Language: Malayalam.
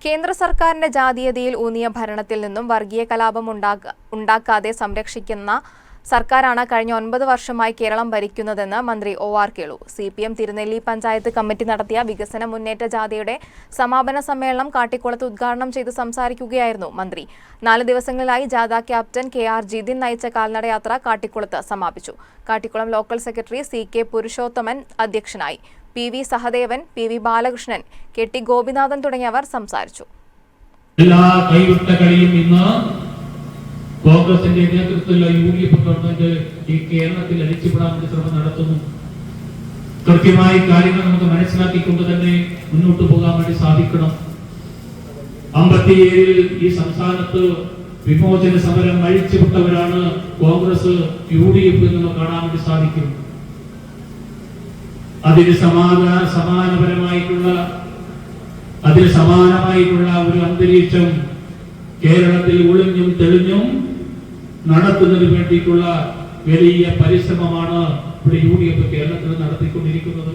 കേന്ദ്ര സർക്കാരിന്റെ ജാതീയതയിൽ ഊന്നിയ ഭരണത്തിൽ നിന്നും വർഗീയ കലാപം ഉണ്ടാക്കാതെ സംരക്ഷിക്കുന്ന സർക്കാരാണ് കഴിഞ്ഞ 9 വർഷമായി കേരളം ഭരിക്കുന്നതെന്ന് മന്ത്രി ഒ.ആർ. കേളു. CPM തിരുനെല്ലി പഞ്ചായത്ത് കമ്മിറ്റി നടത്തിയ വികസന മുന്നേറ്റ ജാഥയുടെ സമാപന സമ്മേളനം കാട്ടിക്കുളത്ത് ഉദ്ഘാടനം ചെയ്ത് സംസാരിക്കുകയായിരുന്നു മന്ത്രി. 4 ദിവസങ്ങളിലായി ജാഥ ക്യാപ്റ്റൻ KR ജിതിൻ നയിച്ച കാൽനടയാത്ര കാട്ടിക്കുളത്ത് സമാപിച്ചു. Kattikulam local secretary CK Purushothaman അധ്യക്ഷനായി. PV Sahadevan, PV Balakrishnan, KT Gopinathan തുടങ്ങിയവർ സംസാരിച്ചു. കോൺഗ്രസിന്റെ നേതൃത്വത്തിലുള്ള UDF ഗവൺമെന്റ് ഈ കേരളത്തിൽ അടിച്ചുപെടാൻ ശ്രമം നടത്തുന്നു. കൃത്യമായി കാര്യങ്ങൾ നമുക്ക് മനസ്സിലാക്കിക്കൊണ്ട് തന്നെ മുന്നോട്ട് പോകാൻ വേണ്ടി സാധിക്കണം. 57-ൽ ഈ സംസ്ഥാനത്ത് വിമോചന സമരം അഴിച്ചുവിട്ടവരാണ് കോൺഗ്രസ് UDF എന്ന് കാണാൻ വേണ്ടി സാധിക്കും. അതിന് സമാനമായിട്ടുള്ള ഒരു അന്തരീക്ഷം കേരളത്തിൽ ഒളിഞ്ഞും തെളിഞ്ഞും നടത്തുന്നതിന് വേണ്ടിയിട്ടുള്ള വലിയ പരിശ്രമമാണ് ഇവിടെ UDF കേരളത്തിൽ നടത്തിക്കൊണ്ടിരിക്കുന്നത്.